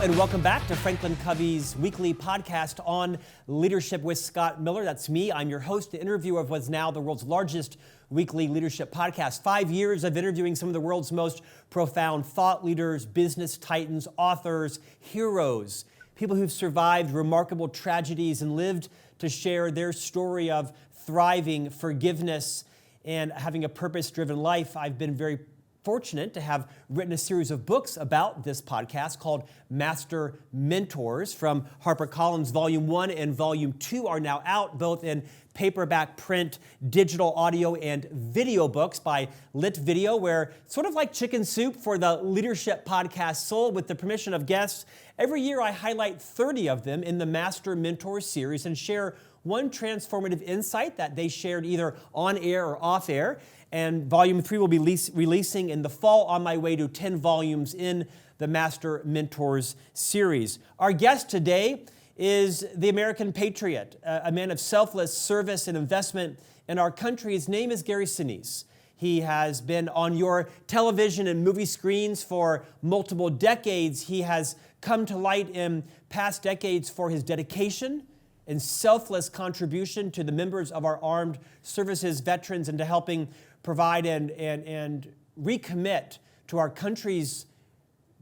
and welcome back to Franklin Covey's weekly podcast on leadership with Scott Miller. That's me. I'm your host, the interviewer of what's now the world's largest weekly leadership podcast. 5 years of interviewing some of the world's most profound thought leaders, business titans, authors, heroes, people who've survived remarkable tragedies and lived to share their story of thriving, forgiveness, and having a purpose-driven life. I've been very fortunate to have written a series of books about this podcast called Master Mentors from HarperCollins. Volume 1 and Volume 2 are now out, both in paperback, print, digital, audio, and video books by Lit Video, where sort of like Chicken Soup for the leadership podcast soul, with the permission of guests, every year I highlight 30 of them in the Master Mentors series and share one transformative insight that they shared either on air or off air. And Volume 3 will be releasing in the fall, on my way to 10 volumes in the Master Mentors series. Our guest today is the American patriot, a man of selfless service and investment in our country. His name is Gary Sinise. He has been on your television and movie screens for multiple decades. He has come to light in past decades for his dedication and selfless contribution to the members of our armed services, veterans, and to helping provide and recommit to our country's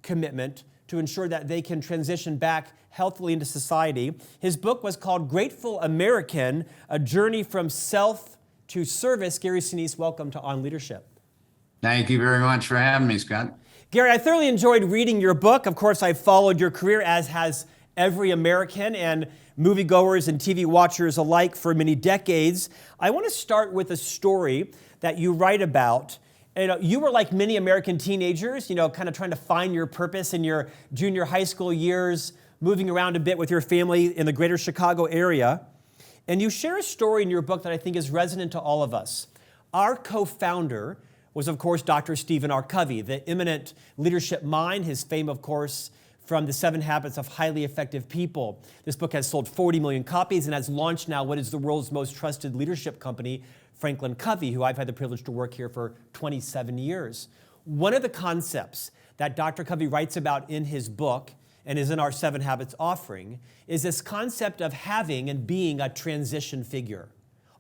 commitment to ensure that they can transition back healthily into society. His book was called Grateful American, A Journey from Self to Service. Gary Sinise, welcome to On Leadership. Thank you very much for having me, Scott. Gary, I thoroughly enjoyed reading your book. Of course, I've followed your career, as has every American and moviegoers and TV watchers alike for many decades. I want to start with a story that you write about. You were like many American teenagers, kind of trying to find your purpose in your junior high school years, moving around a bit with your family in the greater Chicago area. And you share a story in your book that I think is resonant to all of us. Our co-founder was, of course, Dr. Stephen R. Covey, the eminent leadership mind, his fame, of course, from The 7 Habits of Highly Effective People. This book has sold 40 million copies and has launched now what is the world's most trusted leadership company, Franklin Covey, who I've had the privilege to work here for 27 years. One of the concepts that Dr. Covey writes about in his book and is in our 7 Habits offering is this concept of having and being a transition figure.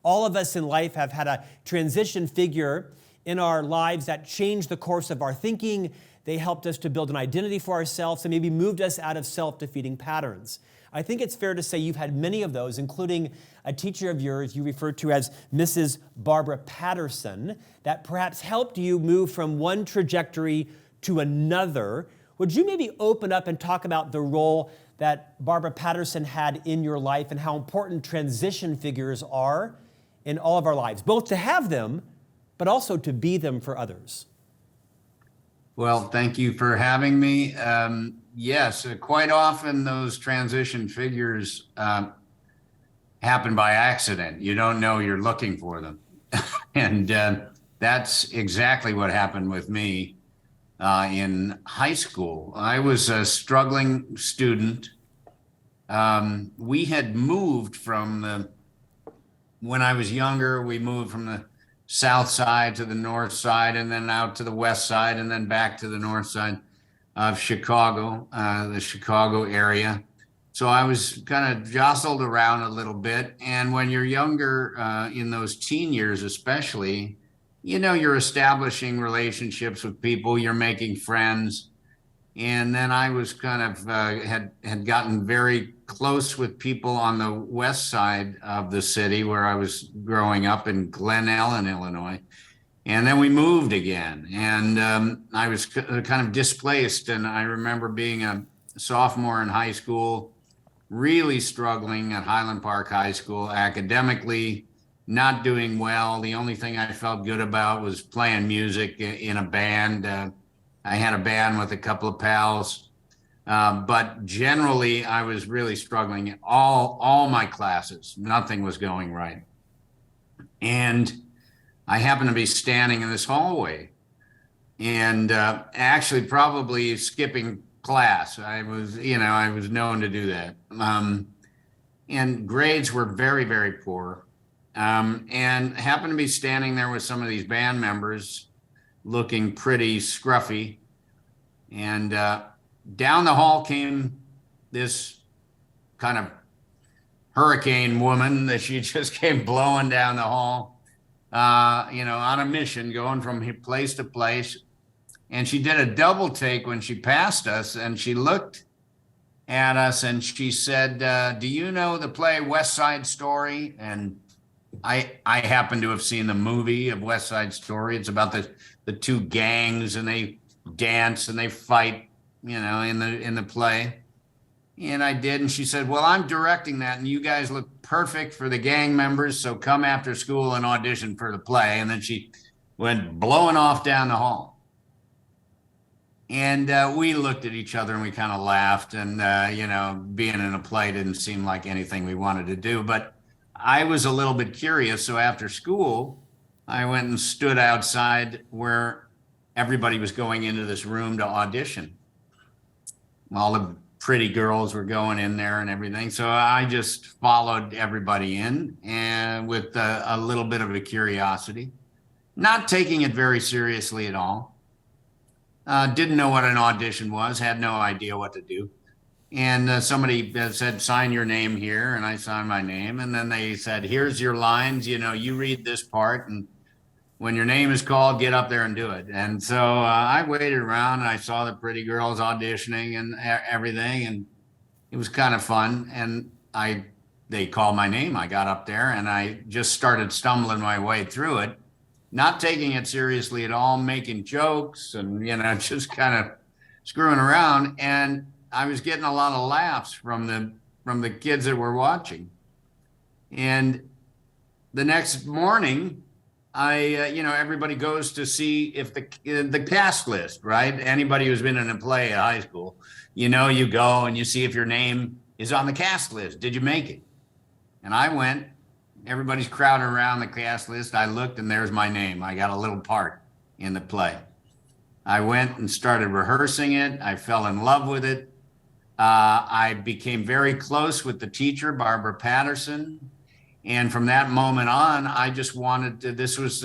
All of us in life have had a transition figure in our lives that changed the course of our thinking. They helped us to build an identity for ourselves and maybe moved us out of self-defeating patterns. I think it's fair to say you've had many of those, including a teacher of yours you referred to as Mrs. Barbara Patterson, that perhaps helped you move from one trajectory to another. Would you maybe open up and talk about the role that Barbara Patterson had in your life and how important transition figures are in all of our lives, both to have them, but also to be them for others? Well, thank you for having me. Yes, quite often those transition figures happen by accident. You don't know you're looking for them. And that's exactly what happened with me in high school. I was a struggling student. We had moved when I was younger, we moved from the south side to the north side, and then out to the west side, and then back to the north side of Chicago, the Chicago area. So I was kind of jostled around a little bit. And when you're younger, in those teen years especially, you're establishing relationships with people, you're making friends. And then I was kind of had gotten very close with people on the west side of the city where I was growing up in Glen Ellen, Illinois. And then we moved again, and I was kind of displaced. And I remember being a sophomore in high school, really struggling at Highland Park High School, academically, not doing well. The only thing I felt good about was playing music in a band. I had a band with a couple of pals, but generally I was really struggling in all my classes. Nothing was going right. And I happened to be standing in this hallway and actually probably skipping class. I was known to do that. And grades were very, very poor. And happened to be standing there with some of these band members looking pretty scruffy. And down the hall came this kind of hurricane woman that she just came blowing down the hall, on a mission, going from place to place. And she did a double take when she passed us, and she looked at us and she said, do you know the play West Side Story? And I happen to have seen the movie of West Side Story. It's about the two gangs, and they dance and they fight, in the play. And I did. And she said, well, I'm directing that, and you guys look perfect for the gang members. So come after school and audition for the play. And then she went blowing off down the hall. And we looked at each other and we kind of laughed. And, being in a play didn't seem like anything we wanted to do. But I was a little bit curious. So after school, I went and stood outside where everybody was going into this room to audition. All the pretty girls were going in there and everything. So I just followed everybody in, and with a little bit of a curiosity, not taking it very seriously at all. Didn't know what an audition was, had no idea what to do. And somebody said, sign your name here. And I signed my name. And then they said, here's your lines. You read this part. And when your name is called, get up there and do it. And so I waited around and I saw the pretty girls auditioning and everything. And it was kind of fun. And they called my name. I got up there and I just started stumbling my way through it, not taking it seriously at all, making jokes and, just kind of screwing around. And I was getting a lot of laughs from the kids that were watching. And the next morning, everybody goes to see if the cast list, right? Anybody who's been in a play at high school, you go and you see if your name is on the cast list. Did you make it? And I went. Everybody's crowding around the cast list. I looked, and there's my name. I got a little part in the play. I went and started rehearsing it. I fell in love with it. I became very close with the teacher, Barbara Patterson. And from that moment on, I just wanted to, this was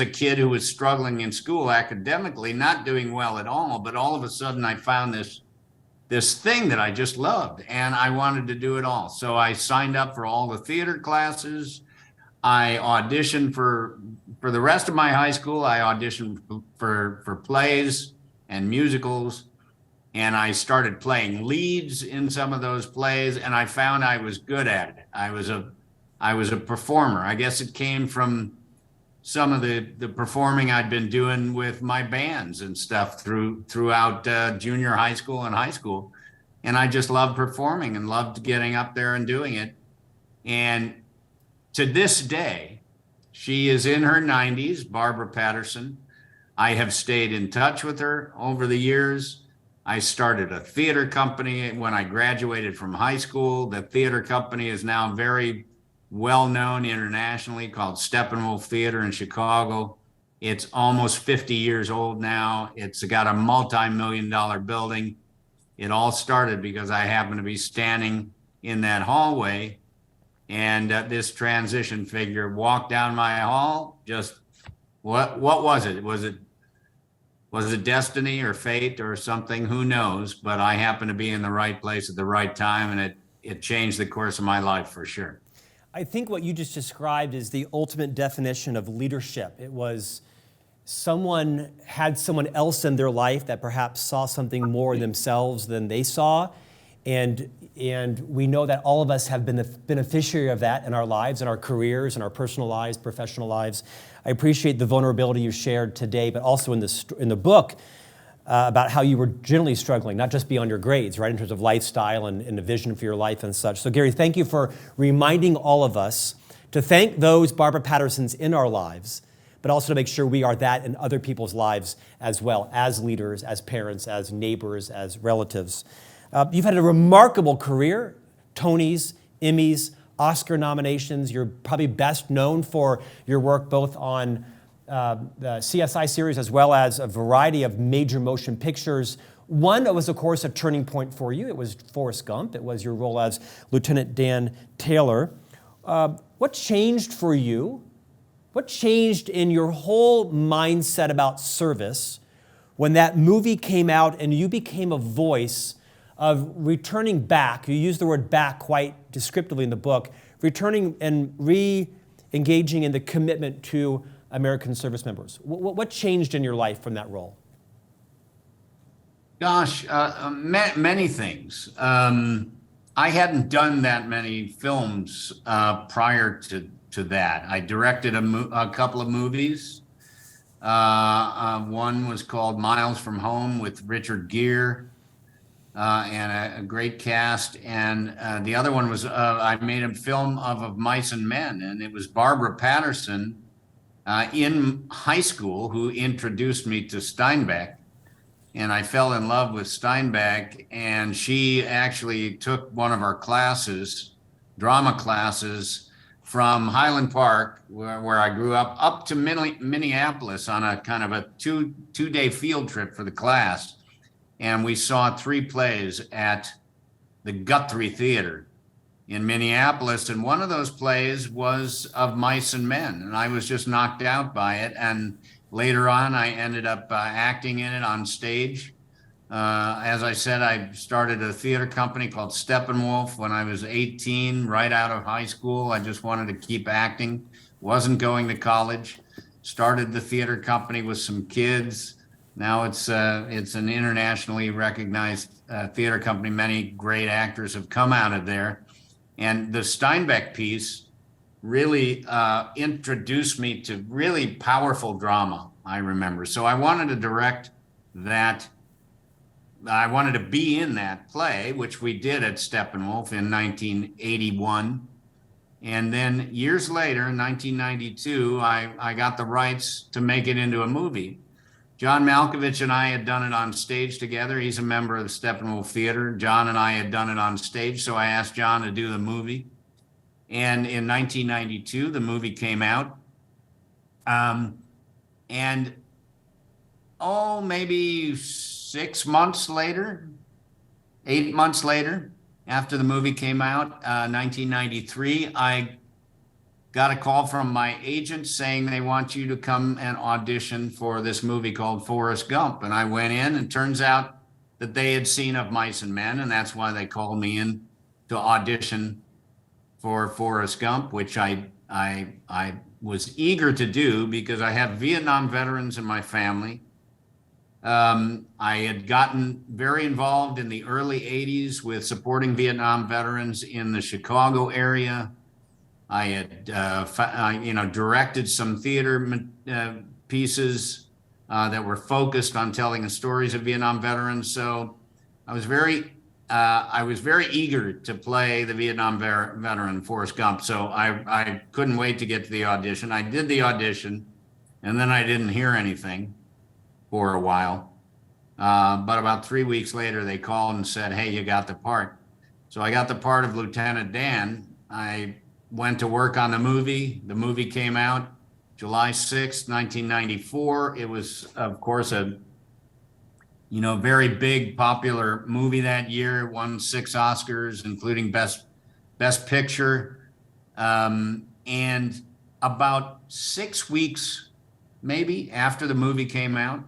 a kid who was struggling in school academically, not doing well at all. But all of a sudden, I found this thing that I just loved, and I wanted to do it all. So I signed up for all the theater classes. I auditioned for the rest of my high school. I auditioned for plays and musicals. And I started playing leads in some of those plays, and I found I was good at it. I was a performer. I guess it came from some of the performing I'd been doing with my bands and stuff throughout junior high school and high school. And I just loved performing and loved getting up there and doing it. And to this day, she is in her 90s, Barbara Patterson. I have stayed in touch with her over the years. I started a theater company when I graduated from high school. The theater company is now very well known internationally, called Steppenwolf Theater in Chicago. It's almost 50 years old now. It's got a multi-million-dollar building. It all started because I happened to be standing in that hallway, and this transition figure walked down my hall. Just what was it? Was it destiny or fate or something? Who knows? But I happened to be in the right place at the right time, and it changed the course of my life for sure. I think what you just described is the ultimate definition of leadership. It was someone had someone else in their life that perhaps saw something more in themselves than they saw. And we know that all of us have been the beneficiary of that in our lives, in our careers, in our personal lives, professional lives. I appreciate the vulnerability you shared today, but also in the book about how you were generally struggling, not just beyond your grades, right, in terms of lifestyle and the vision for your life and such. So Gary, thank you for reminding all of us to thank those Barbara Pattersons in our lives, but also to make sure we are that in other people's lives as well, as leaders, as parents, as neighbors, as relatives. You've had a remarkable career, Tonys, Emmys, Oscar nominations. You're probably best known for your work both on the CSI series as well as a variety of major motion pictures. One was, of course, a turning point for you. It was Forrest Gump. It was your role as Lieutenant Dan Taylor. What changed for you? What changed in your whole mindset about service when that movie came out and you became a voice of returning back. You use the word back quite descriptively in the book, returning and re-engaging in the commitment to American service members. What changed in your life from that role? Gosh, many things. I hadn't done that many films prior to that. I directed a couple of movies. One was called Miles from Home with Richard Gere and a great cast. And the other one was I made a film of Mice and Men, and it was Barbara Patterson in high school who introduced me to Steinbeck. And I fell in love with Steinbeck, and she actually took one of our classes, drama classes, from Highland Park, where I grew up to Minneapolis on a kind of a two-day field trip for the class. And we saw 3 plays at the Guthrie Theater in Minneapolis. And one of those plays was of Mice and Men, and I was just knocked out by it. And later on, I ended up acting in it on stage. As I said, I started a theater company called Steppenwolf when I was 18, right out of high school. I just wanted to keep acting, wasn't going to college. Started the theater company with some kids. Now it's an internationally recognized theater company. Many great actors have come out of there. And the Steinbeck piece really introduced me to really powerful drama, I remember. So I wanted to direct that. I wanted to be in that play, which we did at Steppenwolf in 1981. And then years later, in 1992, I got the rights to make it into a movie. John Malkovich and I had done it on stage together. He's a member of the Steppenwolf Theater. John and I had done it on stage, so I asked John to do the movie. And in 1992, the movie came out. Maybe 6 months later, 8 months later, after the movie came out, 1993, I got a call from my agent saying they want you to come and audition for this movie called Forrest Gump. And I went in, and turns out that they had seen Of Mice and Men, and that's why they called me in to audition for Forrest Gump, which I was eager to do because I have Vietnam veterans in my family. I had gotten very involved in the early 80s with supporting Vietnam veterans in the Chicago area. I had, directed some theater pieces that were focused on telling the stories of Vietnam veterans. So I was very eager to play the Vietnam veteran Forrest Gump. So I couldn't wait to get to the audition. I did the audition, and then I didn't hear anything for a while. But about 3 weeks later, they called and said, "Hey, you got the part." So I got the part of Lieutenant Dan. I went to work on the movie. The movie came out July 6th, 1994. It was, of course, a very big, popular movie that year. It won 6 Oscars, including Best Picture. And about 6 weeks, maybe, after the movie came out,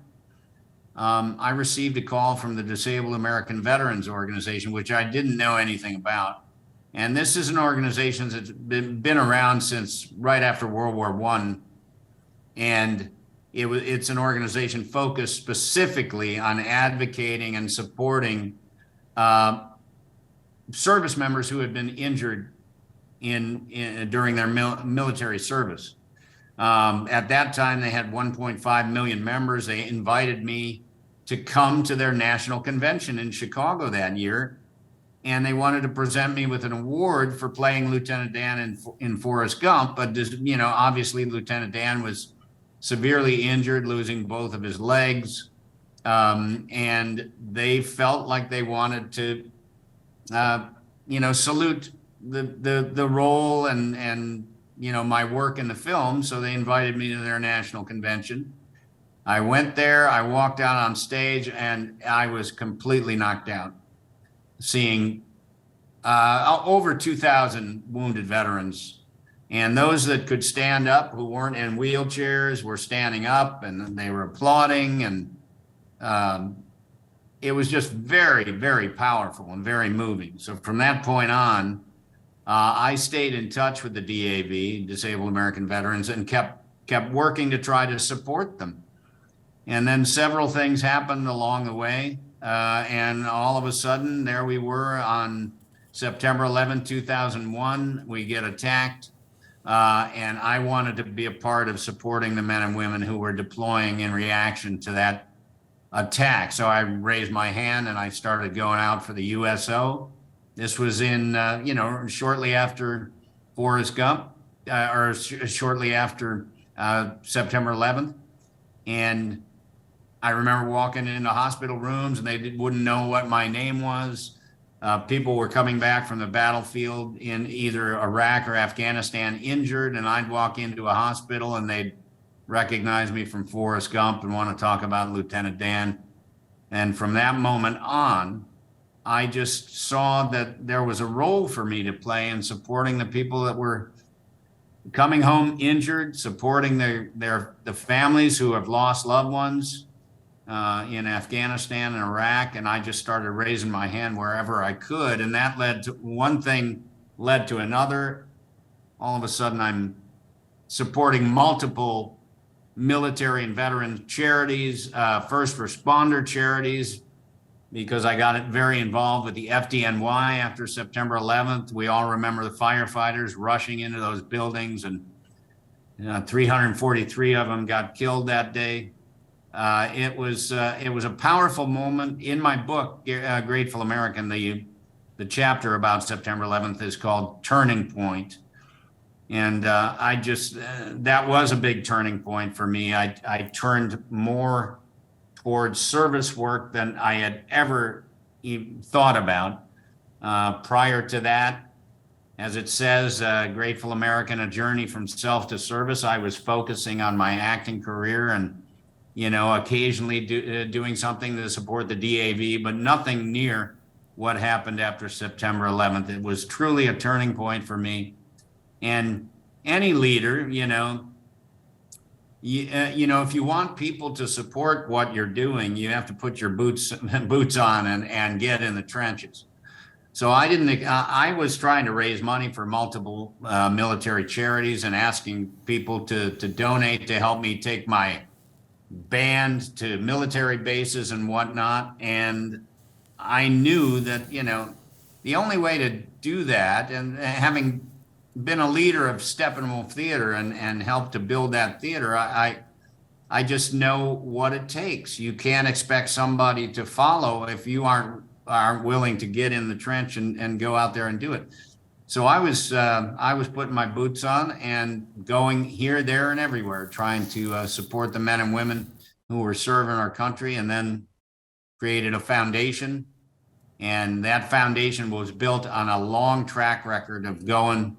I received a call from the Disabled American Veterans Organization, which I didn't know anything about. And this is an organization that's been around since right after World War I. And it's an organization focused specifically on advocating and supporting service members who had been injured during their military service. At that time, they had 1.5 million members. They invited me to come to their national convention in Chicago that year, and they wanted to present me with an award for playing Lieutenant Dan in Forrest Gump. But obviously, Lieutenant Dan was severely injured, losing both of his legs, and they felt like they wanted to, salute the role and my work in the film. So they invited me to their national convention. I went there, I walked out on stage, and I was completely knocked out, seeing over 2,000 wounded veterans. And those that could stand up, who weren't in wheelchairs, were standing up, and they were applauding. And it was just very, very powerful and very moving. So from that point on, I stayed in touch with the DAV, Disabled American Veterans, and kept working to try to support them. And then several things happened along the way, and all of a sudden, there we were on September 11, 2001. We get attacked, and I wanted to be a part of supporting the men and women who were deploying in reaction to that attack. So I raised my hand and I started going out for the USO. This was in, shortly after Forrest Gump, or shortly after September 11th. And I remember walking into hospital rooms and they wouldn't know what my name was. People were coming back from the battlefield in either Iraq or Afghanistan injured, and I'd walk into a hospital and they'd recognize me from Forrest Gump and want to talk about Lieutenant Dan. And from that moment on, I just saw that there was a role for me to play in supporting the people that were coming home injured, supporting the families who have lost loved ones in Afghanistan and Iraq. And I just started raising my hand wherever I could. And that led to one thing, led to another. All of a sudden, I'm supporting multiple military and veteran charities, first responder charities, because I got very involved with the FDNY after September 11th. We all remember the firefighters rushing into those buildings, and 343 of them got killed that day. It was a powerful moment. In my book, Grateful American, the chapter about September 11th is called Turning Point. And that was a big turning point for me. I turned more towards service work than I had ever thought about. Prior to that, as it says, Grateful American, a journey from self to service, I was focusing on my acting career and, occasionally doing something to support the DAV, but nothing near what happened after September 11th. It was truly a turning point for me. And any leader, if you want people to support what you're doing, you have to put your boots on and get in the trenches. So I was trying to raise money for multiple military charities and asking people to donate to help me take my band to military bases and whatnot. And I knew that, the only way to do that, and having been a leader of Steppenwolf Theater and helped to build that theater, I just know what it takes. You can't expect somebody to follow if you aren't willing to get in the trench and go out there and do it. So I was putting my boots on and going here, there, and everywhere, trying to support the men and women who were serving our country, and then created a foundation. And that foundation was built on a long track record of going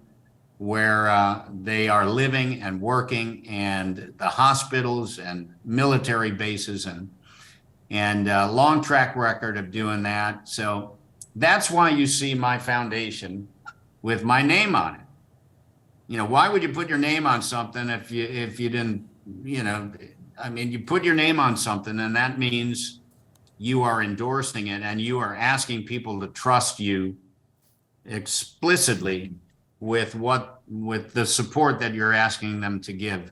where they are living and working, and the hospitals and military bases, and long track record of doing that. So that's why you see my foundation with my name on it. Why would you put your name on something if you didn't, you put your name on something, and that means you are endorsing it and you are asking people to trust you explicitly with the support that you're asking them to give.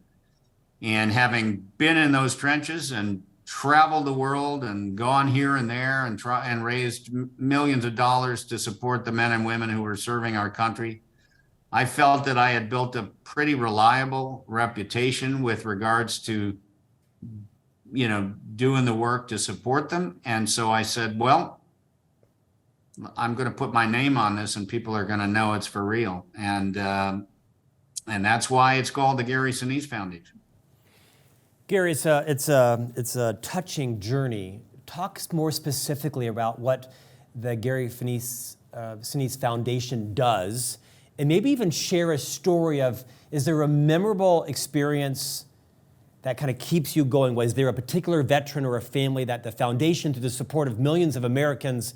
And having been in those trenches and traveled the world and gone here and there and raised millions of dollars to support the men and women who were serving our country, I felt that I had built a pretty reliable reputation with regards to, doing the work to support them. And so I said, well, I'm going to put my name on this and people are going to know it's for real. And that's why it's called the Gary Sinise Foundation. Gary, it's a touching journey. Talk more specifically about what the Gary Sinise Foundation does, and maybe even share a story of, is there a memorable experience that kind of keeps you going? Was there a particular veteran or a family that the foundation, through the support of millions of Americans,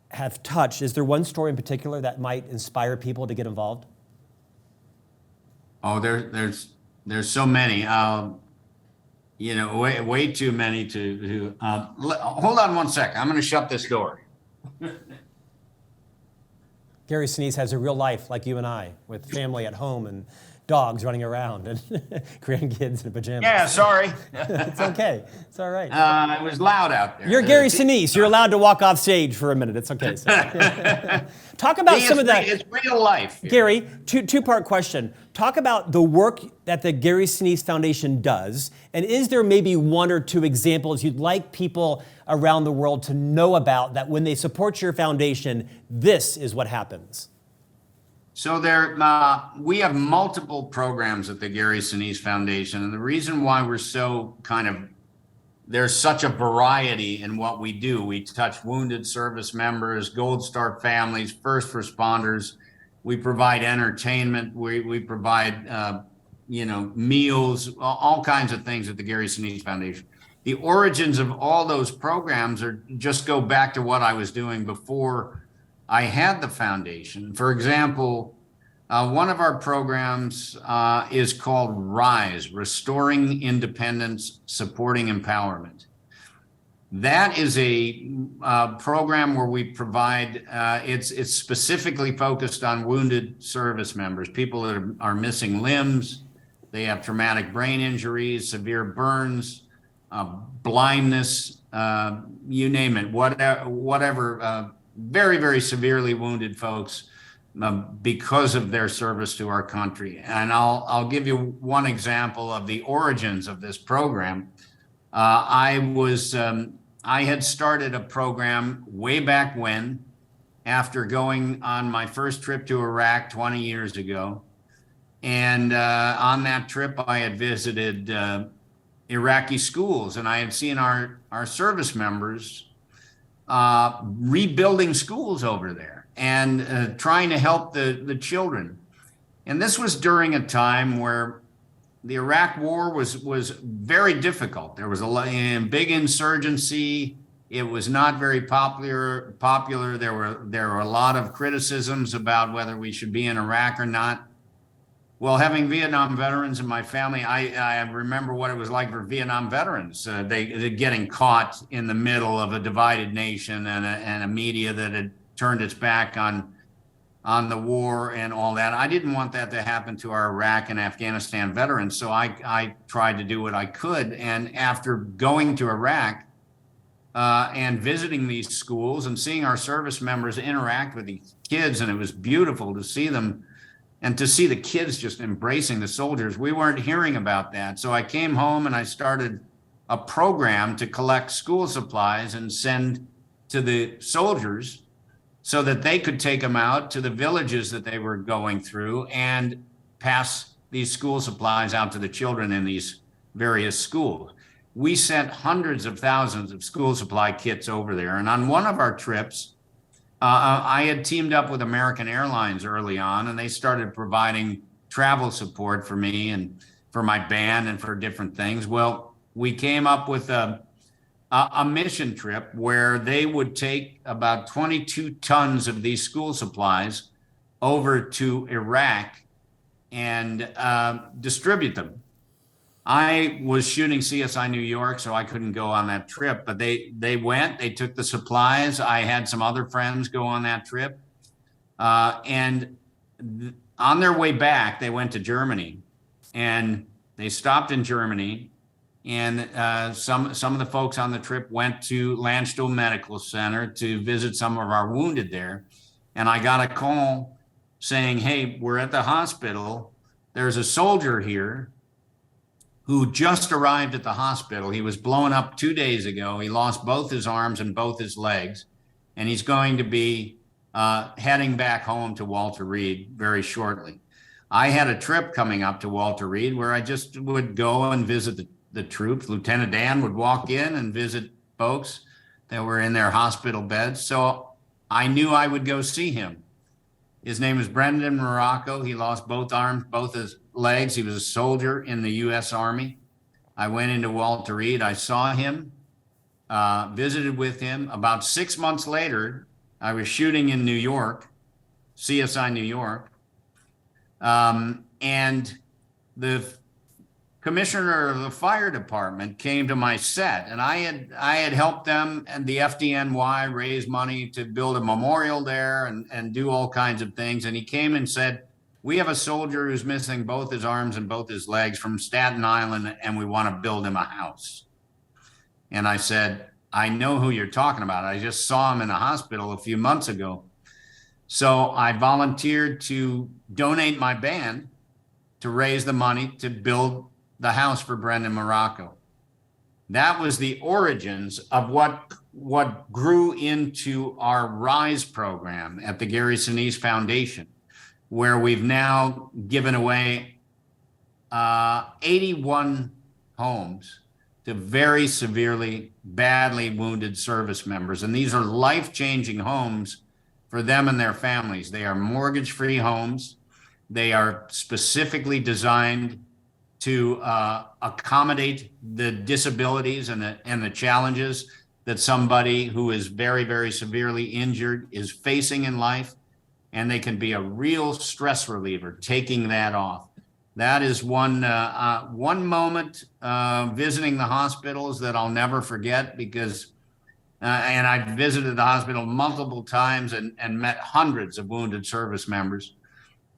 have touched? Is there one story in particular that might inspire people to get involved? Oh, there's so many. way too many hold on one second. I'm going to shut this door. Gary Sinise has a real life like you and I, with family at home and dogs running around and grandkids in pajamas. Yeah, sorry. It's okay. It's all right. It was loud out there. You're Gary Sinise. You're allowed to walk off stage for a minute. It's okay. So. Talk about some of that. It's real life. Gary, two-part question. Talk about the work that the Gary Sinise Foundation does, and is there maybe one or two examples you'd like people around the world to know about that when they support your foundation, this is what happens? So we have multiple programs at the Gary Sinise Foundation, and the reason why we're so there's such a variety in what we do. We touch wounded service members, Gold Star families, first responders. We provide entertainment. We provide meals, all kinds of things at the Gary Sinise Foundation. The origins of all those programs just go back to what I was doing before I had the foundation. For example, one of our programs is called RISE, Restoring Independence, Supporting Empowerment. That is a program where we provide, it's specifically focused on wounded service members, people that are missing limbs, they have traumatic brain injuries, severe burns, blindness, you name it, whatever, very, very severely wounded folks because of their service to our country. And I'll give you one example of the origins of this program. I had started a program way back when, after going on my first trip to Iraq 20 years ago. And on that trip, I had visited Iraqi schools, and I had seen our service members rebuilding schools over there and trying to help the children. And this was during a time where the Iraq War was very difficult. There was a big insurgency. It was not very popular. There were a lot of criticisms about whether we should be in Iraq or not. Well, having Vietnam veterans in my family, I remember what it was like for Vietnam veterans. They getting caught in the middle of a divided nation and a media that had turned its back on the war and all that. I didn't want that to happen to our Iraq and Afghanistan veterans, so I tried to do what I could. And after going to Iraq and visiting these schools and seeing our service members interact with these kids, and it was beautiful to see them and to see the kids just embracing the soldiers. We weren't hearing about that. So I came home and I started a program to collect school supplies and send to the soldiers so that they could take them out to the villages that they were going through and pass these school supplies out to the children in these various schools. We sent hundreds of thousands of school supply kits over there. And on one of our trips, I had teamed up with American Airlines early on, and they started providing travel support for me and for my band and for different things. Well, we came up with a mission trip where they would take about 22 tons of these school supplies over to Iraq and distribute them. I was shooting CSI New York, so I couldn't go on that trip, but they took the supplies. I had some other friends go on that trip. And on their way back, they went to Germany, and they stopped in Germany. And some of the folks on the trip went to Landstuhl Medical Center to visit some of our wounded there. And I got a call saying, hey, we're at the hospital. There's a soldier here who just arrived at the hospital. He was blown up 2 days ago. He lost both his arms and both his legs, and he's going to be heading back home to Walter Reed very shortly. I had a trip coming up to Walter Reed where I just would go and visit the troops. Lieutenant Dan would walk in and visit folks that were in their hospital beds. So I knew I would go see him. His name is Brendan Morocco. He lost both arms, both his legs. He was a soldier in the U.S. Army. I went into Walter Reed. I saw him, visited with him. About 6 months later, I was shooting in New York, CSI New York. And the commissioner of the fire department came to my set, and I had helped them and the FDNY raise money to build a memorial there and do all kinds of things. And he came and said, "We have a soldier who's missing both his arms and both his legs from Staten Island, and we want to build him a house." And I said, "I know who you're talking about. I just saw him in the hospital a few months ago." So I volunteered to donate my band to raise the money to build the house for Brendan Morocco. That was the origins of what grew into our RISE program at the Gary Sinise Foundation, where we've now given away 81 homes to very severely, badly wounded service members. And these are life-changing homes for them and their families. They are mortgage-free homes. They are specifically designed to accommodate the disabilities and the challenges that somebody who is very, very severely injured is facing in life. And they can be a real stress reliever, taking that off. That is one moment visiting the hospitals that I'll never forget, because and I've visited the hospital multiple times and met hundreds of wounded service members.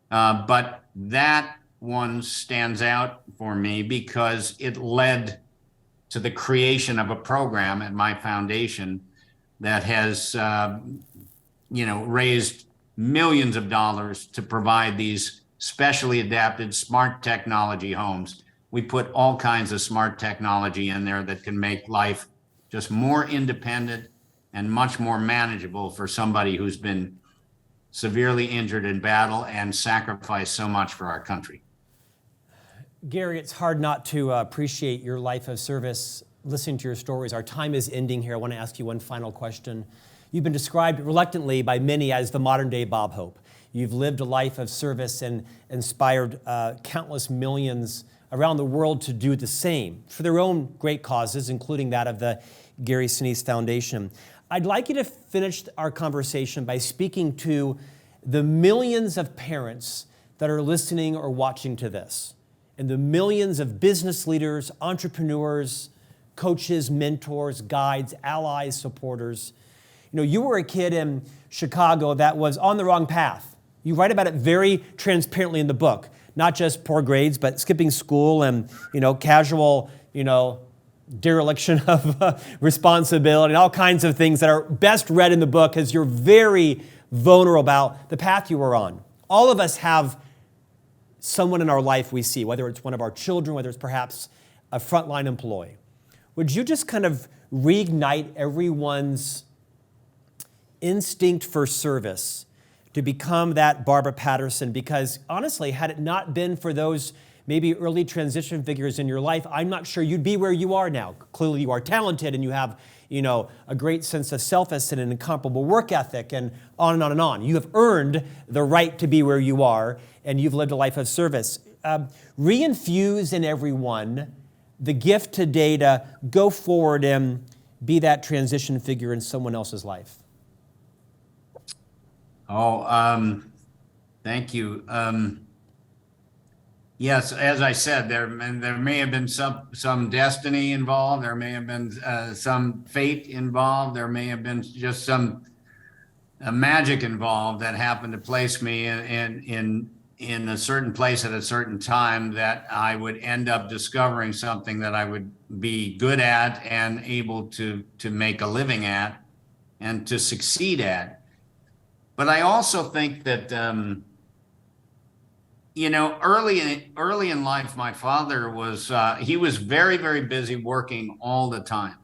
But that one stands out for me because it led to the creation of a program at my foundation that has, raised millions of dollars to provide these specially adapted smart technology homes. We put all kinds of smart technology in there that can make life just more independent and much more manageable for somebody who's been severely injured in battle and sacrificed so much for our country. Gary, it's hard not to appreciate your life of service, listening to your stories. Our time is ending here. I want to ask you one final question. You've been described reluctantly by many as the modern-day Bob Hope. You've lived a life of service and inspired countless millions around the world to do the same for their own great causes, including that of the Gary Sinise Foundation. I'd like you to finish our conversation by speaking to the millions of parents that are listening or watching to this, and the millions of business leaders, entrepreneurs, coaches, mentors, guides, allies, supporters. You were a kid in Chicago that was on the wrong path. You write about it very transparently in the book, not just poor grades, but skipping school and, casual, dereliction of responsibility and all kinds of things that are best read in the book, because you're very vulnerable about the path you were on. All of us have someone in our life we see, whether it's one of our children, whether it's perhaps a frontline employee. Would you just kind of reignite everyone's instinct for service to become that Barbara Patterson? Because honestly, had it not been for those maybe early transition figures in your life, I'm not sure you'd be where you are now. Clearly you are talented and you have, a great sense of self-esteem and an incomparable work ethic and on and on and on. You have earned the right to be where you are, and you've lived a life of service. Reinfuse in everyone the gift today to go forward and be that transition figure in someone else's life. Thank you. Yes, as I said, there may have been some destiny involved. There may have been some fate involved. There may have been just some magic involved that happened to place me in a certain place at a certain time, that I would end up discovering something that I would be good at and able to make a living at and to succeed at. But I also think that early in life, my father was he was very, very busy working all the time.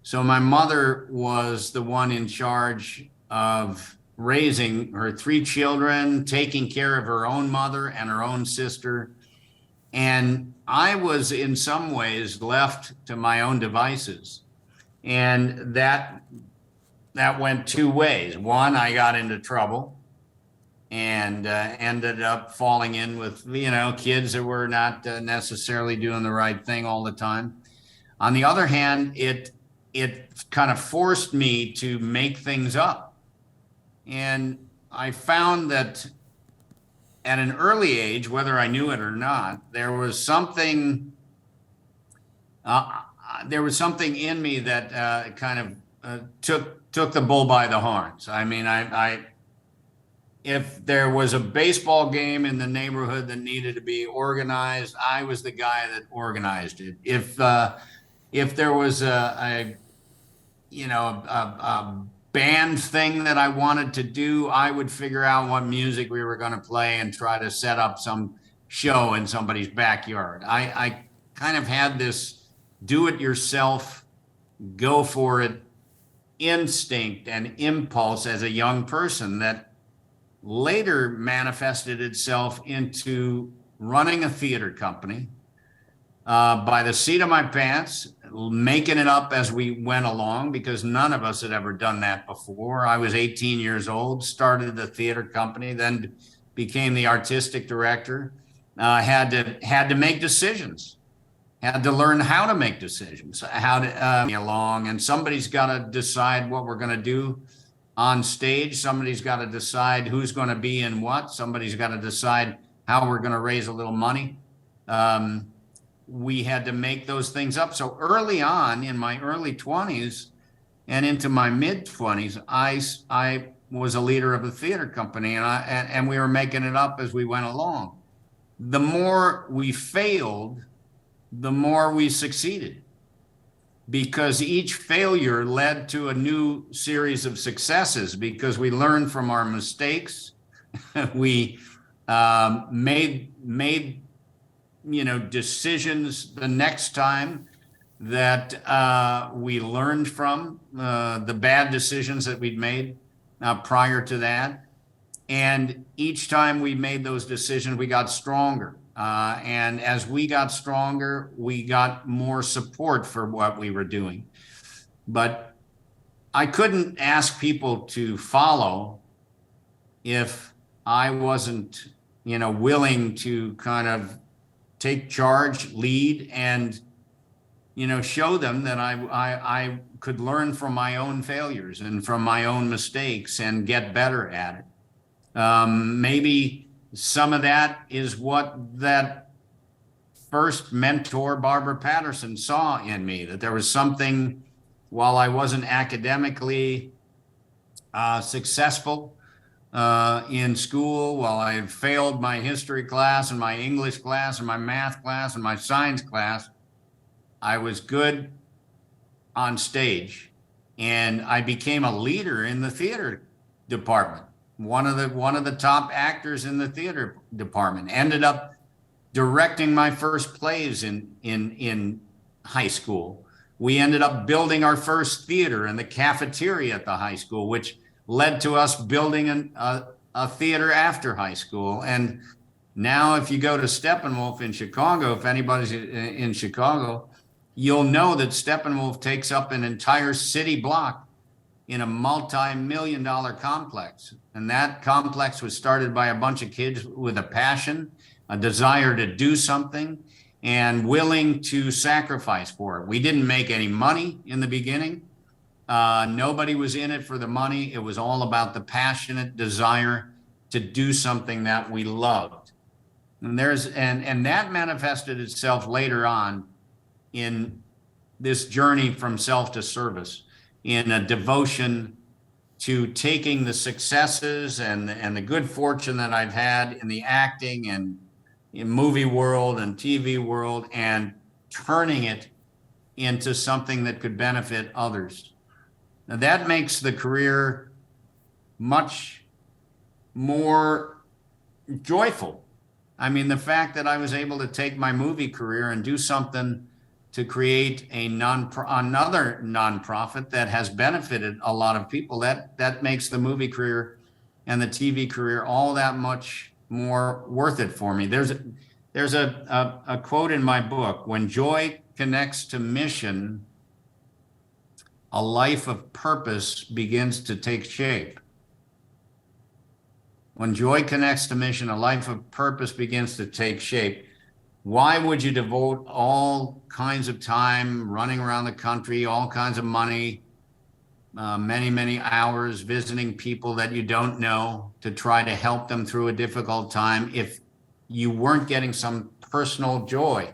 So my mother was the one in charge of raising her 3 children, taking care of her own mother and her own sister. And I was in some ways left to my own devices. And that went 2 ways. One, I got into trouble and ended up falling in with, kids that were not necessarily doing the right thing all the time. On the other hand, it kind of forced me to make things up. And I found that at an early age, whether I knew it or not, there was something there was something in me that kind of took the bull by the horns. I mean, if there was a baseball game in the neighborhood that needed to be organized, I was the guy that organized it. If there was a you know a band thing that I wanted to do, I would figure out what music we were going to play and try to set up some show in somebody's backyard. I kind of had this do-it-yourself, go for it instinct and impulse as a young person that later manifested itself into running a theater company by the seat of my pants, making it up as we went along, because none of us had ever done that before. I was 18 years old, started the theater company, then became the artistic director, had to make decisions, had to learn how to make decisions, how to along, and somebody's got to decide what we're going to do on stage. Somebody's got to decide who's going to be in what. Somebody's got to decide how we're going to raise a little money. We had to make those things up. So early on in my early 20s and into my mid 20s, I was a leader of a theater company, and we were making it up as we went along. The more we failed, the more we succeeded, because each failure led to a new series of successes, because we learned from our mistakes. We made decisions the next time that we learned from the bad decisions that we'd made prior to that. And each time we made those decisions, we got stronger. And as we got stronger, we got more support for what we were doing. But I couldn't ask people to follow if I wasn't, willing to kind of take charge, lead, and, show them that I could learn from my own failures and from my own mistakes and get better at it. Maybe some of that is what that first mentor, Barbara Patterson, saw in me, that there was something, while I wasn't academically successful in school, while I failed my history class and my English class and my math class and my science class, I was good on stage, and I became a leader in the theater department. One of the top actors in the theater department, ended up directing my first plays in high school. We ended up building our first theater in the cafeteria at the high school, which led to us building a theater after high school. And now if you go to Steppenwolf in Chicago, if anybody's in Chicago, you'll know that Steppenwolf takes up an entire city block in a multi-million-dollar complex. And that complex was started by a bunch of kids with a passion, a desire to do something, and willing to sacrifice for it. We didn't make any money in the beginning. Nobody was in it for the money. It was all about the passionate desire to do something that we loved. And that manifested itself later on in this journey from self to service, in a devotion to taking the successes and the good fortune that I've had in the acting and in movie world and TV world, and turning it into something that could benefit others. Now that makes the career much more joyful. I mean, the fact that I was able to take my movie career and do something to create another nonprofit that has benefited a lot of people, that makes the movie career and the TV career all that much more worth it for me. There's a quote in my book: when joy connects to mission, a life of purpose begins to take shape. When joy connects to mission, a life of purpose begins to take shape. Why would you devote all kinds of time running around the country, all kinds of money, many, many hours visiting people that you don't know to try to help them through a difficult time, if you weren't getting some personal joy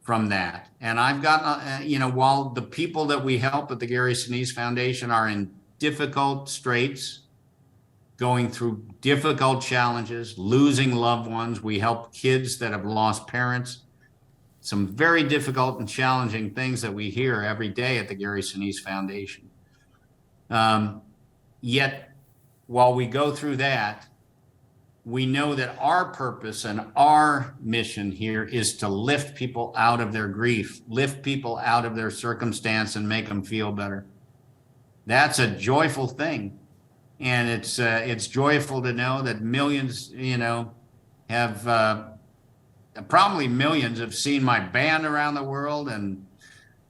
from that. And I've got, while the people that we help at the Gary Sinise Foundation are in difficult straits, going through difficult challenges, losing loved ones, we help kids that have lost parents, some very difficult and challenging things that we hear every day at the Gary Sinise Foundation. Yet, while we go through that, we know that our purpose and our mission here is to lift people out of their grief, lift people out of their circumstance and make them feel better. That's a joyful thing. And it's joyful to know that millions, have probably millions have seen my band around the world and,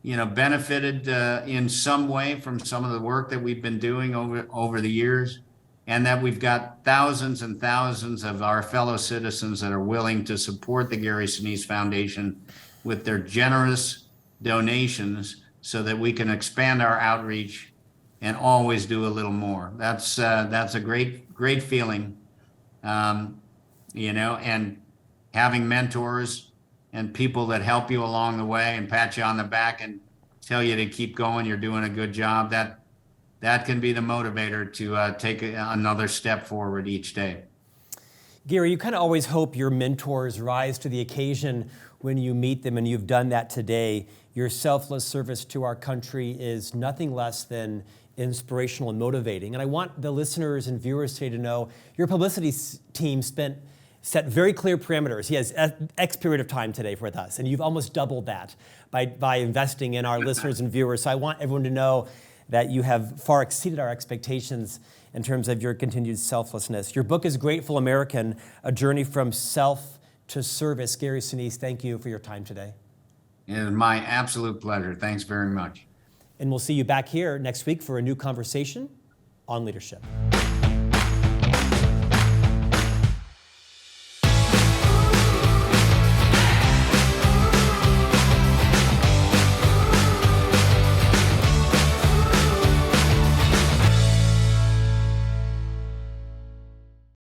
benefited in some way from some of the work that we've been doing over the years. And that we've got thousands and thousands of our fellow citizens that are willing to support the Gary Sinise Foundation with their generous donations so that we can expand our outreach and always do a little more. That's a great feeling, and having mentors and people that help you along the way and pat you on the back and tell you to keep going, you're doing a good job. That can be the motivator to take another step forward each day. Gary, you kind of always hope your mentors rise to the occasion when you meet them, and you've done that today. Your selfless service to our country is nothing less than inspirational and motivating. And I want the listeners and viewers today to know your publicity team set very clear parameters. He has X period of time today with us, and you've almost doubled that by investing in our listeners and viewers. So I want everyone to know that you have far exceeded our expectations in terms of your continued selflessness. Your book is Grateful American, A Journey from Self to Service. Gary Sinise, thank you for your time today. It is my absolute pleasure. Thanks very much. And we'll see you back here next week for a new conversation on leadership.